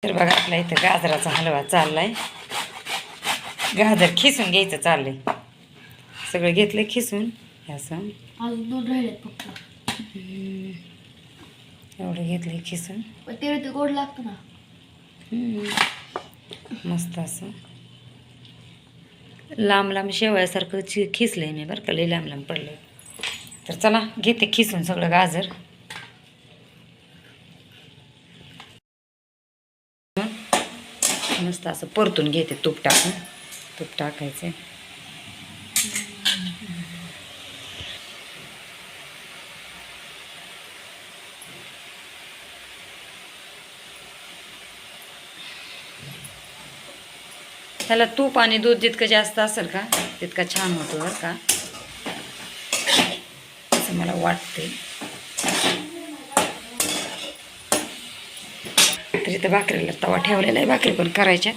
तर बघा आपला इथं गाजराचा हलवा चाललाय. गाजर खिसून घ्यायचं चाललंय. सगळं घेतलंय खिसून. असं अजून राहिलेत फक्त. एवढं घेतलंय खिसून. पण ते गोड लागतं ना. मस्त असं लांब लांब शेवयासारखं खिसलंय मी बरं का. लई लांब लांब पडलंय. तर चला घेते खिसून सगळं गाजर. मस्त असं परतून घेते तूप टाकून. तूप टाकायचं. त्याला तूप आणि दूध जितकं जास्त असेल का तितका छान होतो बरं का, असं मला वाटते. तर इथं भाकरीला तवा ठेवलेला आहे. भाकरी पण करायच्या.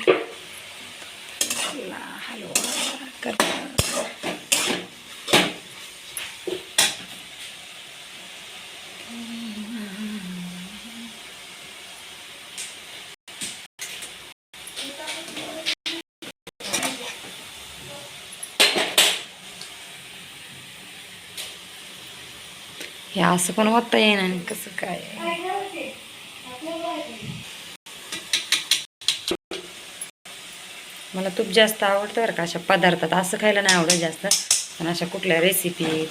हे असं पण होता येईना आणि कसं काय. मला तूप जास्त आवडतं बरं का अशा पदार्थात. असं खायला नाही आवडत जास्त, पण अशा कुठल्या रेसिपीत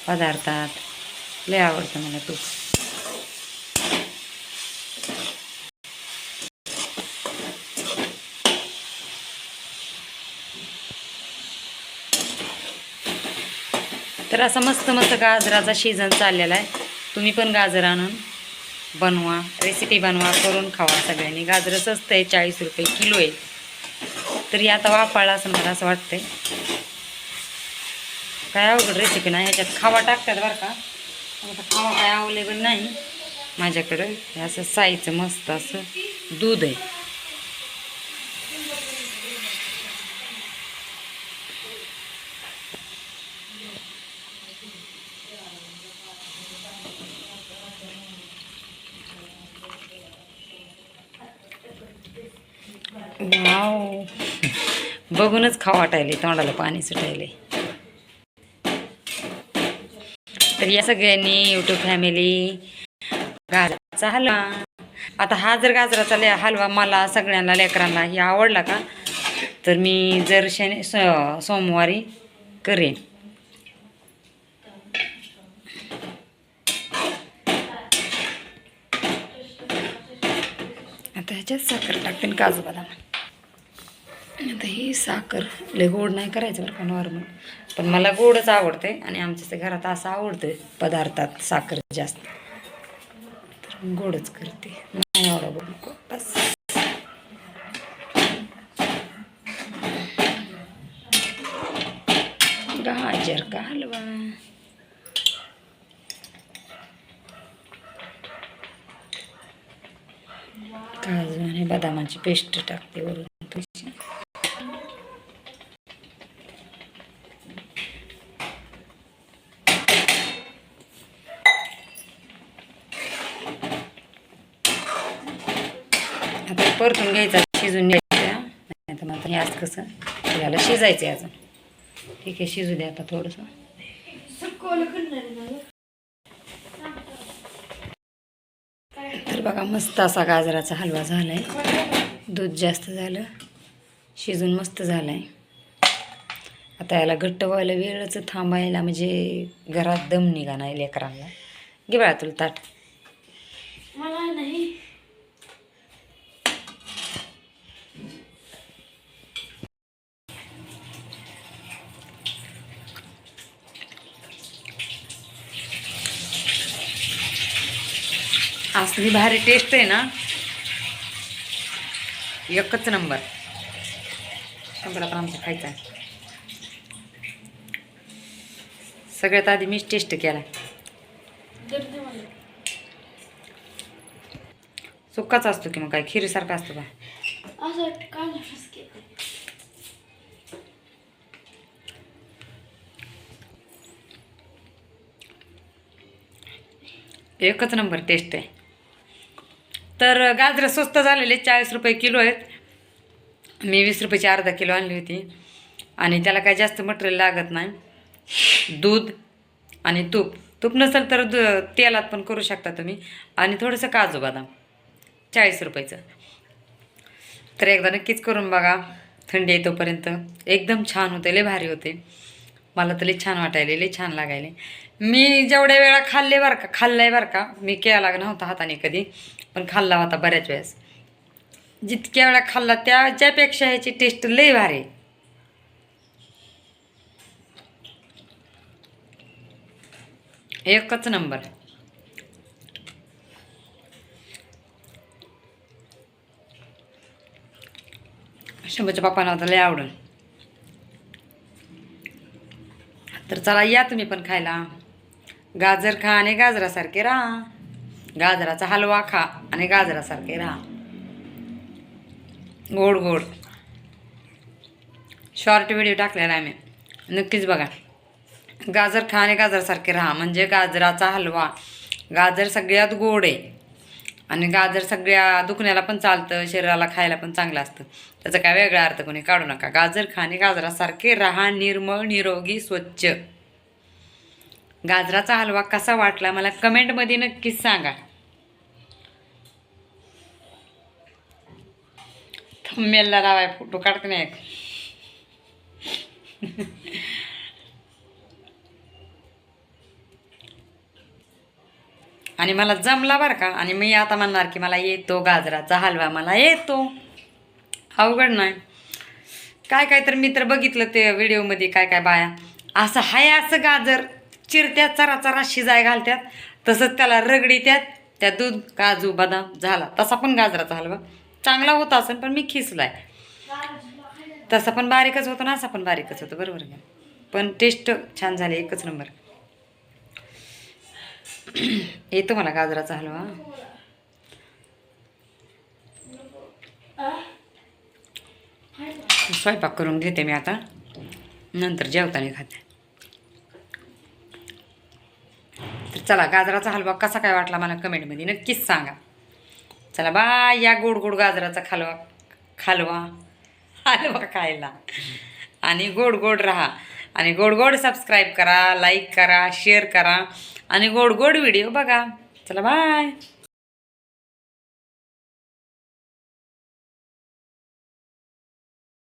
पदार्थात लय आवडतं मला तूप. तर असा मस्त मस्त गाजराचा सीझन चाललेला आहे. तुम्ही पण गाजर आणून बनवा, रेसिपी बनवा, करून खावा सगळ्यांनी. गाजरं स्वस्त आहे, 40 रुपये किलो आहे. तरी आता वापरला असं मला असं वाटतंय. काय अवघड रेसिपी नाही. ह्याच्यात खावा टाकतात बरं का. आता खावा काय अवेलेबल नाही माझ्याकडं. हे असं साईचं मस्त असं दूध आहे. वाव, बघूनच खावा वाटायले, तोंडाला पाणी सुटायले. तर या सगळ्यांनी यूट्यूब फॅमिली गाजराचा हलवा. आता हा जर गाजराचा हलवा मला सगळ्यांना लेकरांना ही आवडला का, तर मी जर सोमवारी करेन. आता ह्याच्यात साखर टाकते, काजू बदाम. आता ही साखर लय गोड नाही करायचं बरं का, नॉर्मल. पण मला गोडच आवडते आणि आमच्या घरात असं आवडतं पदार्थात साखर जास्त, तर गोडच करते. नाही एवढं गोड नको बस. गाजर का हलवा. काजू आणि बदामाची पेस्ट टाकते वरून. आता परतून घ्यायचा, शिजून घ्यायचा. नाही तर मग हे आज कसं त्याला शिजायचं आहे अजून. ठीक आहे, शिजू द्या आता थोडंसं. तर बघा मस्त असा गाजराचा हलवा झालाय. दूध जास्त झालं, शिजून मस्त झालाय. आता याला घट्ट व्हायला वेळच थांबायला, म्हणजे घरात दम निघा नाही लेकरांना. घे बाळा तुला ताट. मला नाही. असली भारी टेस्ट आहे ना, एकच नंबर. सगळं पण आमचं खायचं आहे. सगळ्यात आधी मीच टेस्ट केला. सुक्काच असतो की मग काय खिरीसारखा असतो का. एकच नंबर टेस्ट आहे. तर गाजरं स्वस्त झालेले 40 रुपये किलो आहेत. मी 20 रुपयाची अर्धा किलो आणली होती आणि त्याला काही जास्त मटेरियल लागत नाही. दूध आणि तूप, तूप नसेल तर तेलात पण करू शकता तुम्ही, आणि थोडंसं काजू बदाम 40 रुपयाचं. तर एकदा नक्कीच करून बघा, थंडी आहे तोपर्यंत एकदम छान होते, लय भारी होते. मला तर लय छान वाटायले, लय छान लागायले. मी जेवढ्या वेळा खाल्लंय बरं का, मी केला नव्हता हाताने कधी, पण खाल्ला होता बऱ्याच वेळेस. जितक्या वेळा खाल्ला त्याच्यापेक्षा ह्याची टेस्ट लय भारी. एकच नंबर. शंभूच्या पप्पांना होता लय आवडून. तर चला या तुम्ही पण खायला. गाजर खा आणि गाजरासारखे राहा. गाजराचा हलवा खा आणि गाजरासारखे राहा. गोड गोड शॉर्ट व्हिडिओ टाकलेला आहे मी, नक्कीच बघा. गाजर खा आणि गाजरासारखे राहा म्हणजे गाजराचा हलवा. गाजर सगळ्यात गोड आहे आणि गाजर सगळ्या दुखण्याला पण चालतं, शरीराला खायला पण चांगलं असतं. त्याचा काय वेगळा अर्थ कोणी काढू नका. गाजर खा आणि गाजरासारखे राहा, निर्मळ निरोगी स्वच्छ. गाजराचा हलवा कसा वाटला मला कमेंटमध्ये नक्कीच सांगा. थंबनेलला लावाय फोटो काढते नाही. आणि मला जमला बरं का, आणि मी आता म्हणणार की मला येतो गाजराचा हलवा, मला येतो, अवघड नाही. काय तर मी तर बघितलं ते व्हिडिओमध्ये, काय बाया असं हाय असं गाजर चिरत्यात, चरा शिजाय घालत्यात, तसंच त्याला रगडीत्यात, त्या दूध काजू बदाम झाला. तसा पण गाजराचा हलवा चांगला होता असेल, पण मी खिसलाय. तसा पण बारीकच होतो ना, असा पण बारीकच होतो, बरोबर का, पण टेस्ट छान झाली, एकच नंबर. येतो मला गाजराचा हलवा. स्वयंपाक करून घेते मी आता, नंतर जेवताना खाते. तर चला, गाजराचा हलवा कसा काय वाटला मला कमेंटमध्ये नक्कीच सांगा. चला बाय. या गोड गोड गाजराचा हलवा खायला, आणि गोड गोड राहा, आणि गोड गोड सबस्क्राईब करा, लाईक करा, शेअर करा, आणि गोड गोड व्हिडिओ बघा. चला बाय.